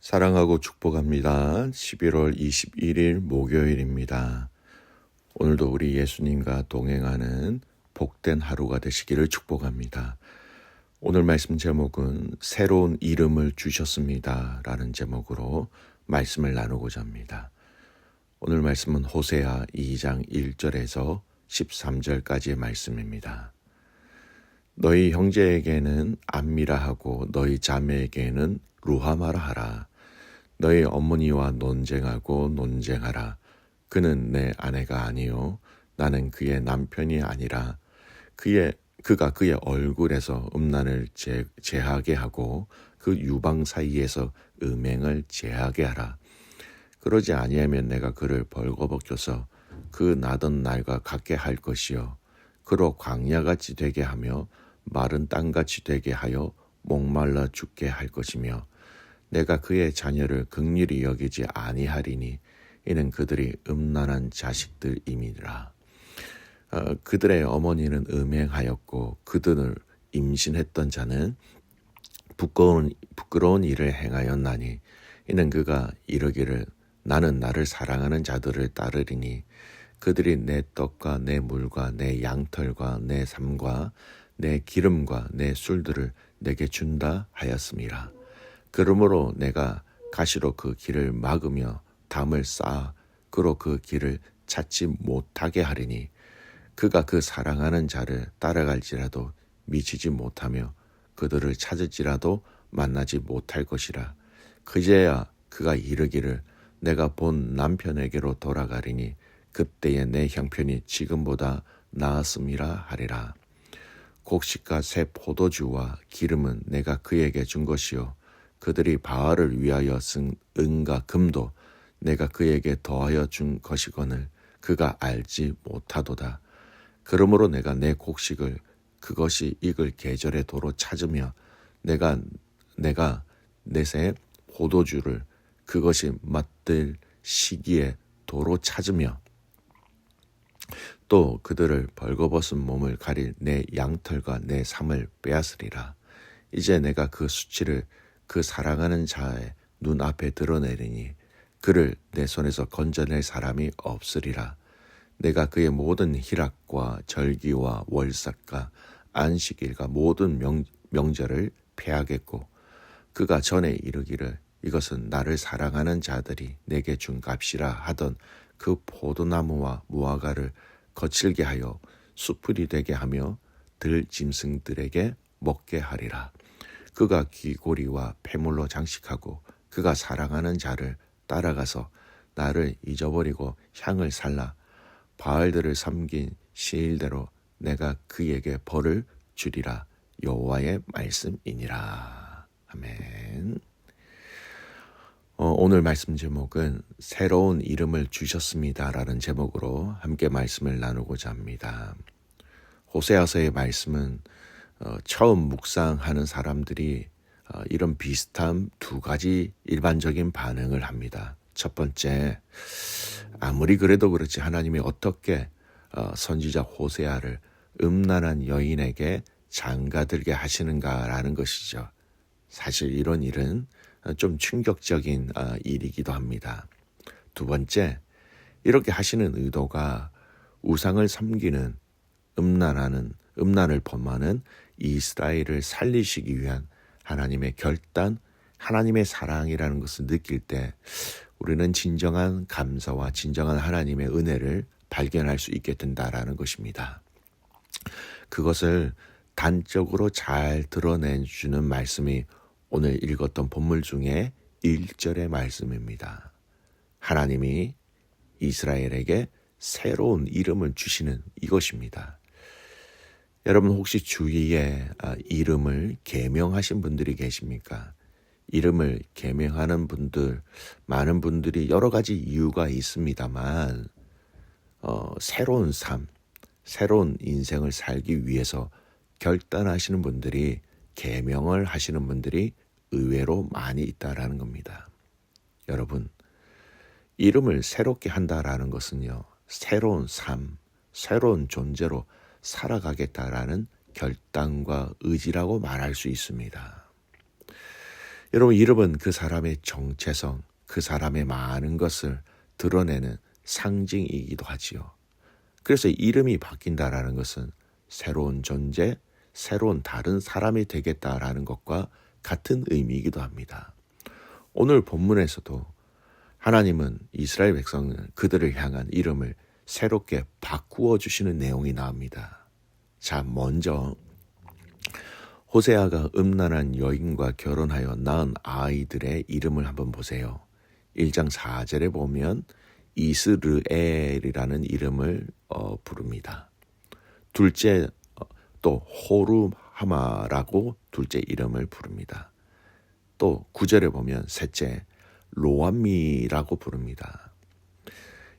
사랑하고 축복합니다. 11월 21일 목요일입니다. 오늘도 우리 예수님과 동행하는 복된 하루가 되시기를 축복합니다. 오늘 말씀 제목은 새로운 이름을 주셨습니다 라는 제목으로 말씀을 나누고자 합니다. 오늘 말씀은 호세아 2장 1절에서 13절까지의 말씀입니다. 너희 형제에게는 암미라 하고 너희 자매에게는 루하마라 하라. 너희 어머니와 논쟁하라. 그는 내 아내가 아니요 나는 그의 남편이 아니라 그가 그의 얼굴에서 음란을 제하게 하고 그 유방 사이에서 음행을 제하게 하라. 그러지 아니하면 내가 그를 벌거벗겨서 그 나던 날과 같게 할 것이요 그로 광야같이 되게 하며 마른 땅같이 되게 하여 목말라 죽게 할 것이며 내가 그의 자녀를 긍휼히 여기지 아니하리니 이는 그들이 음란한 자식들임이니라. 그들의 어머니는 음행하였고 그들을 임신했던 자는 부끄러운 일을 행하였나니 이는 그가 이르기를 나는 나를 사랑하는 자들을 따르리니 그들이 내 떡과 내 물과 내 양털과 내 삶과 내 기름과 내 술들을 내게 준다 하였음이라. 그러므로 내가 가시로 그 길을 막으며 담을 쌓아 그로 그 길을 찾지 못하게 하리니 그가 그 사랑하는 자를 따라갈지라도 미치지 못하며 그들을 찾을지라도 만나지 못할 것이라. 그제야 그가 이르기를 내가 본 남편에게로 돌아가리니 그때에 내 형편이 지금보다 나았음이라 하리라. 곡식과 새 포도주와 기름은 내가 그에게 준 것이요 그들이 바알을 위하여 쓴 은과 금도 내가 그에게 더하여 준 것이거늘 그가 알지 못하도다. 그러므로 내가 내 곡식을 그것이 익을 계절에 도로 찾으며 내가 내 새 포도주를 그것이 맛들 시기에 도로 찾으며 또 그들을 벌거벗은 몸을 가릴 내 양털과 내 삶을 빼앗으리라. 이제 내가 그 수치를 그 사랑하는 자의 눈앞에 드러내리니 그를 내 손에서 건져낼 사람이 없으리라. 내가 그의 모든 희락과 절기와 월삭과 안식일과 모든 명절을 폐하겠고 그가 전에 이르기를 이것은 나를 사랑하는 자들이 내게 준 값이라 하던 그 포도나무와 무화과를 거칠게 하여 수풀이 되게 하며 들짐승들에게 먹게 하리라. 그가 귀고리와 폐물로 장식하고 그가 사랑하는 자를 따라가서 나를 잊어버리고 향을 살라 바알들을 섬긴 시일대로 내가 그에게 벌을 주리라. 여호와의 말씀이니라. 아멘. 오늘 말씀 제목은 새로운 이름을 주셨습니다 라는 제목으로 함께 말씀을 나누고자 합니다. 호세아서의 말씀은 처음 묵상하는 사람들이 이런 비슷한 두 가지 일반적인 반응을 합니다. 첫 번째, 아무리 그래도 그렇지 하나님이 어떻게 선지자 호세아를 음란한 여인에게 장가들게 하시는가라는 것이죠. 사실 이런 일은 좀 충격적인 일이기도 합니다. 두 번째, 이렇게 하시는 의도가 우상을 섬기는 음란을 범하는 이스라엘을 살리시기 위한 하나님의 결단, 하나님의 사랑이라는 것을 느낄 때 우리는 진정한 감사와 진정한 하나님의 은혜를 발견할 수 있게 된다라는 것입니다. 그것을 단적으로 잘 드러내주는 말씀이 오늘 읽었던 본문 중에 1절의 말씀입니다. 하나님이 이스라엘에게 새로운 이름을 주시는 이것입니다. 여러분 혹시 주위에 이름을 계명하신 분들이 계십니까? 이름을 계명하는 분들, 많은 분들이 여러 가지 이유가 있습니다만 새로운 삶, 새로운 인생을 살기 위해서 결단하시는 분들이 계명을 하시는 분들이 의외로 많이 있다라는 겁니다. 여러분, 이름을 새롭게 한다라는 것은요, 새로운 삶, 새로운 존재로 살아가겠다라는 결단과 의지라고 말할 수 있습니다. 여러분, 이름은 그 사람의 정체성, 그 사람의 많은 것을 드러내는 상징이기도 하지요. 그래서 이름이 바뀐다라는 것은 새로운 존재, 새로운 다른 사람이 되겠다라는 것과 같은 의미이기도 합니다. 오늘 본문에서도 하나님은 이스라엘 백성은 그들을 향한 이름을 새롭게 바꾸어 주시는 내용이 나옵니다. 자, 먼저 호세아가 음란한 여인과 결혼하여 낳은 아이들의 이름을 한번 보세요. 1장 4절에 보면 이스르엘이라는 이름을 부릅니다. 둘째 또 호루하마라고 둘째 이름을 부릅니다. 또 9절에 보면 셋째 로암미라고 부릅니다.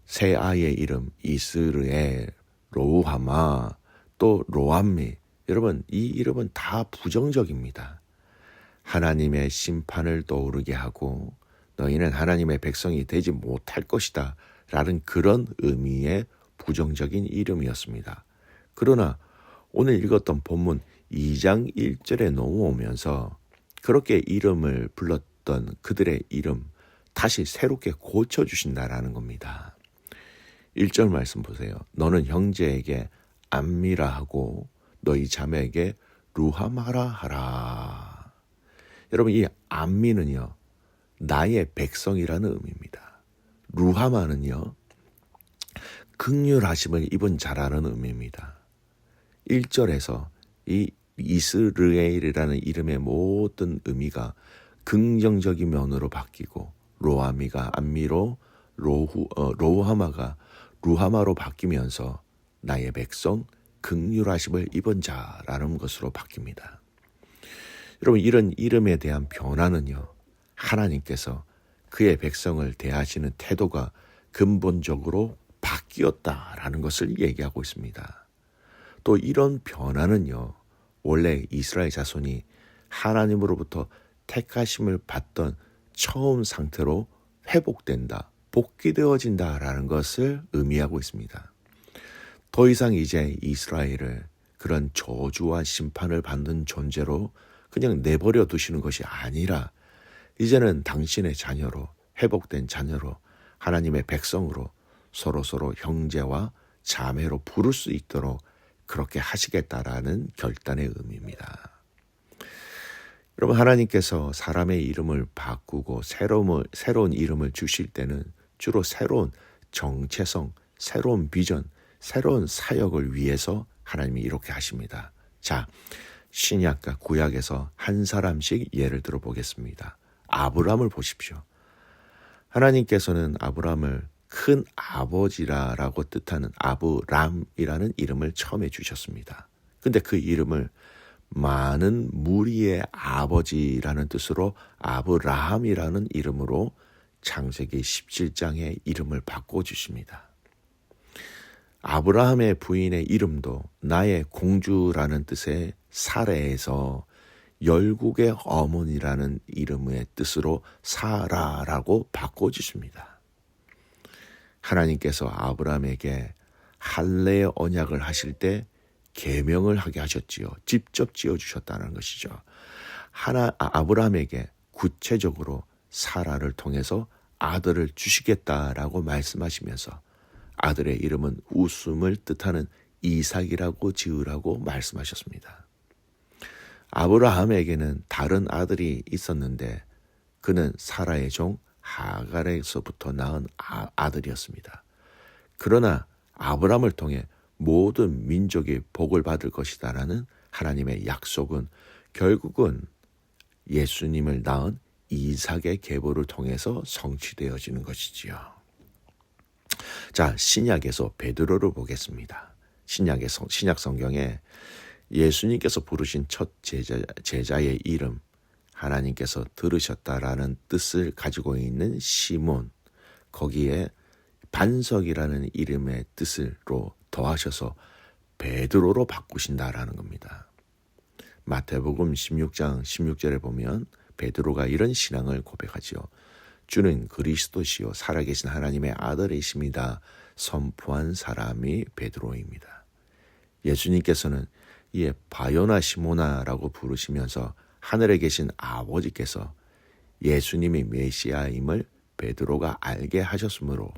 새 아이의 이름 이스르엘, 로우하마, 또 로암미. 여러분, 이 이름은 다 부정적입니다. 하나님의 심판을 떠오르게 하고 너희는 하나님의 백성이 되지 못할 것이다 라는 그런 의미의 부정적인 이름이었습니다. 그러나 오늘 읽었던 본문 2장 1절에 넘어오면서 그렇게 이름을 불렀던 그들의 이름 다시 새롭게 고쳐주신다라는 겁니다. 1절 말씀 보세요. 너는 형제에게 암미라 하고 너희 자매에게 루하마라 하라. 여러분, 이 암미는요, 나의 백성이라는 의미입니다. 루하마는요, 긍휼하심을 입은 자라는 의미입니다. 1절에서 이 이스르엘이라는 이름의 모든 의미가 긍정적인 면으로 바뀌고 로아미가 암미로 로우하마가 루하마로 바뀌면서 나의 백성 긍휼하심을 입은 자라는 것으로 바뀝니다. 여러분, 이런 이름에 대한 변화는요, 하나님께서 그의 백성을 대하시는 태도가 근본적으로 바뀌었다라는 것을 얘기하고 있습니다. 또 이런 변화는요, 원래 이스라엘 자손이 하나님으로부터 택하심을 받던 처음 상태로 회복된다, 복귀되어진다라는 것을 의미하고 있습니다. 더 이상 이제 이스라엘을 그런 저주와 심판을 받는 존재로 그냥 내버려 두시는 것이 아니라 이제는 당신의 자녀로, 회복된 자녀로, 하나님의 백성으로 서로 형제와 자매로 부를 수 있도록 그렇게 하시겠다라는 결단의 의미입니다. 여러분, 하나님께서 사람의 이름을 바꾸고 새로운 이름을 주실 때는 주로 새로운 정체성, 새로운 비전, 새로운 사역을 위해서 하나님이 이렇게 하십니다. 자, 신약과 구약에서 한 사람씩 예를 들어 보겠습니다. 아브라함을 보십시오. 하나님께서는 아브라함을 큰 아버지라고 뜻하는 아브람이라는 이름을 처음에 주셨습니다. 근데 그 이름을 많은 무리의 아버지라는 뜻으로 아브라함이라는 이름으로 창세기 17장의 이름을 바꿔주십니다. 아브라함의 부인의 이름도 나의 공주라는 뜻의 사레에서 열국의 어머니라는 이름의 뜻으로 사라라고 바꿔주십니다. 하나님께서 아브라함에게 할례의 언약을 하실 때 계명을 하게 하셨지요. 직접 지어주셨다는 것이죠. 아브라함에게 구체적으로 사라를 통해서 아들을 주시겠다라고 말씀하시면서 아들의 이름은 웃음을 뜻하는 이삭이라고 지으라고 말씀하셨습니다. 아브라함에게는 다른 아들이 있었는데 그는 사라의 종 하갈에서부터 낳은 아들이었습니다. 그러나 아브라함을 통해 모든 민족이 복을 받을 것이다라는 하나님의 약속은 결국은 예수님을 낳은 이삭의 계보를 통해서 성취되어지는 것이지요. 자, 신약에서 베드로를 보겠습니다. 신약 성경에 예수님께서 부르신 첫 제자의 이름, 하나님께서 들으셨다라는 뜻을 가지고 있는 시몬, 거기에 반석이라는 이름의 뜻으로 더하셔서 베드로로 바꾸신다라는 겁니다. 마태복음 16장 16절에 보면 베드로가 이런 신앙을 고백하지요. 주는 그리스도시요 살아계신 하나님의 아들이십니다. 선포한 사람이 베드로입니다. 예수님께서는 이에 바요나 시모나라고 부르시면서 하늘에 계신 아버지께서 예수님이 메시아임을 베드로가 알게 하셨으므로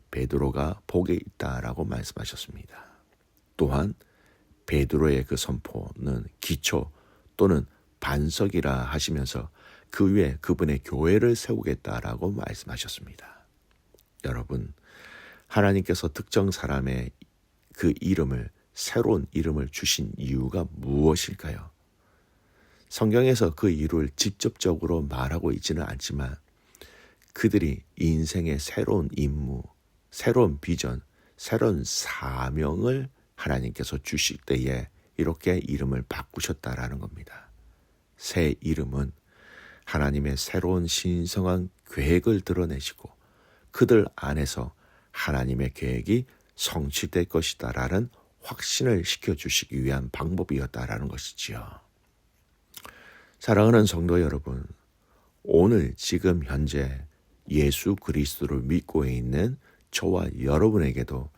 베드로가 복에 있다라고 말씀하셨습니다. 또한 베드로의 그 선포는 기초 또는 반석이라 하시면서 그 위에 그분의 교회를 세우겠다라고 말씀하셨습니다. 여러분, 하나님께서 특정 사람의 그 이름을, 새로운 이름을 주신 이유가 무엇일까요? 성경에서 그 이유를 직접적으로 말하고 있지는 않지만 그들이 인생의 새로운 임무, 새로운 비전, 새로운 사명을 하나님께서 주실 때에 이렇게 이름을 바꾸셨다라는 겁니다. 새 이름은 하나님의 새로운 신성한 계획을 드러내시고 그들 안에서 하나님의 계획이 성취될 것이다라는 확신을 시켜주시기 위한 방법이었다라는 것이지요. 사랑하는 성도 여러분, 오늘 지금 현재 예수 그리스도를 믿고 있는 저와 여러분에게도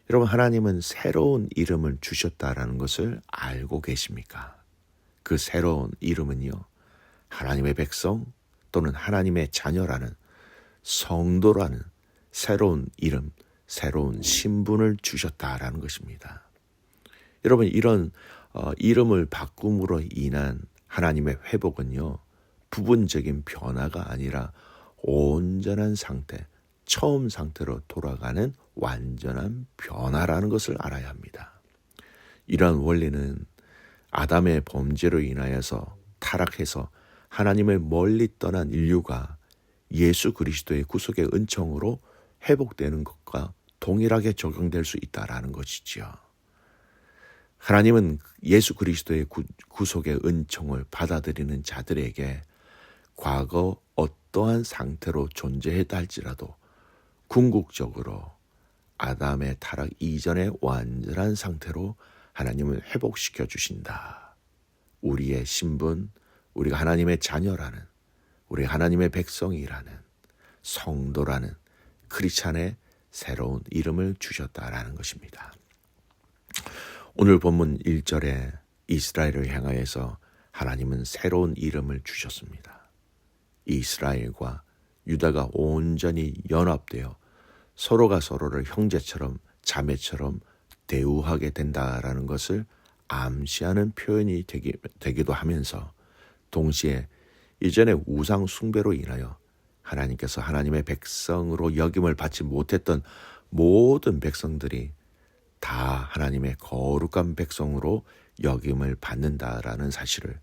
여러분, 하나님은 새로운 이름을 주셨다라는 것을 알고 계십니까? 그 새로운 이름은요, 하나님의 백성 또는 하나님의 자녀라는, 성도라는 새로운 이름, 새로운 신분을 주셨다라는 것입니다. 여러분, 이런 이름을 바꿈으로 인한 하나님의 회복은요, 부분적인 변화가 아니라 온전한 상태, 처음 상태로 돌아가는 완전한 변화라는 것을 알아야 합니다. 이러한 원리는 아담의 범죄로 인하여서 타락해서 하나님을 멀리 떠난 인류가 예수 그리스도의 구속의 은총으로 회복되는 것과 동일하게 적용될 수 있다라는 것이지요. 하나님은 예수 그리스도의 구속의 은총을 받아들이는 자들에게 과거 어떠한 상태로 존재했다 할지라도 궁극적으로 아담의 타락 이전의 완전한 상태로 하나님을 회복시켜 주신다. 우리의 신분, 우리가 하나님의 자녀라는, 우리 하나님의 백성이라는, 성도라는 크리스찬의 새로운 이름을 주셨다라는 것입니다. 오늘 본문 1절에 이스라엘을 향하여서 하나님은 새로운 이름을 주셨습니다. 이스라엘과 유다가 온전히 연합되어 서로가 서로를 형제처럼 자매처럼 대우하게 된다라는 것을 암시하는 표현이 되기도 하면서 동시에 이전의 우상 숭배로 인하여 하나님께서 하나님의 백성으로 여김을 받지 못했던 모든 백성들이 다 하나님의 거룩한 백성으로 여김을 받는다라는 사실을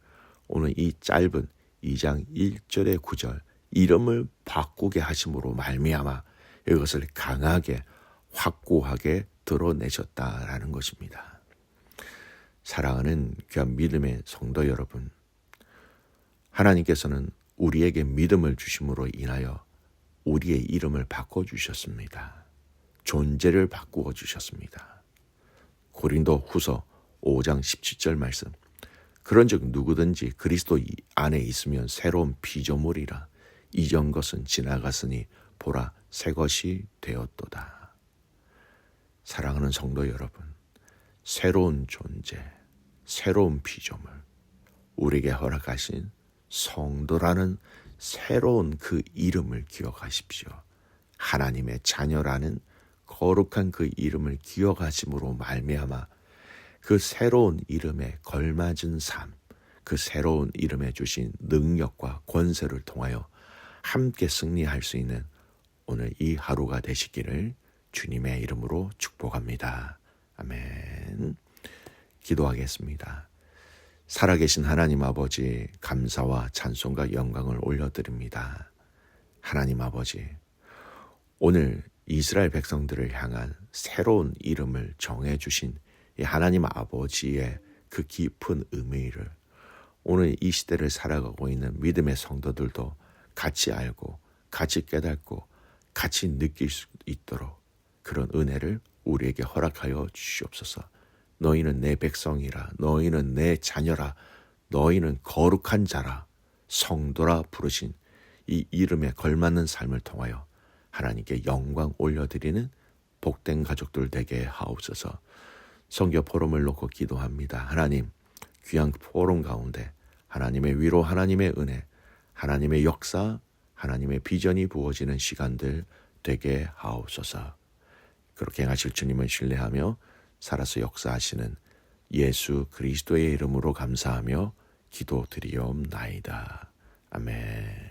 오늘 이 짧은 2장 1절의 9절 이름을 바꾸게 하심으로 말미암아 이것을 강하게 확고하게 드러내셨다라는 것입니다. 사랑하는 귀한 믿음의 성도 여러분, 하나님께서는 우리에게 믿음을 주심으로 인하여 우리의 이름을 바꿔주셨습니다. 존재를 바꾸어 주셨습니다. 고린도 후서 5장 17절 말씀, 그런즉 누구든지 그리스도 안에 있으면 새로운 피조물이라 이전 것은 지나갔으니 보라 새 것이 되었도다. 사랑하는 성도 여러분, 새로운 존재, 새로운 피조물, 우리에게 허락하신 성도라는 새로운 그 이름을 기억하십시오. 하나님의 자녀라는 거룩한 그 이름을 기억하심으로 말미암아 그 새로운 이름에 걸맞은 삶, 그 새로운 이름에 주신 능력과 권세를 통하여 함께 승리할 수 있는 오늘 이 하루가 되시기를 주님의 이름으로 축복합니다. 아멘. 기도하겠습니다. 살아계신 하나님 아버지, 감사와 찬송과 영광을 올려드립니다. 하나님 아버지, 오늘 이스라엘 백성들을 향한 새로운 이름을 정해주신 이 하나님 아버지의 그 깊은 의미를 오늘 이 시대를 살아가고 있는 믿음의 성도들도 같이 알고 같이 깨닫고 같이 느낄 수 있도록 그런 은혜를 우리에게 허락하여 주시옵소서. 너희는 내 백성이라, 너희는 내 자녀라, 너희는 거룩한 자라, 성도라 부르신 이 이름에 걸맞는 삶을 통하여 하나님께 영광 올려드리는 복된 가족들 되게 하옵소서. 선교 포럼을 놓고 기도합니다. 하나님, 귀한 포럼 가운데 하나님의 위로, 하나님의 은혜, 하나님의 역사, 하나님의 비전이 부어지는 시간들 되게 하옵소서. 그렇게 행하실 주님을 신뢰하며 살아서 역사하시는 예수 그리스도의 이름으로 감사하며 기도드리옵나이다. 아멘.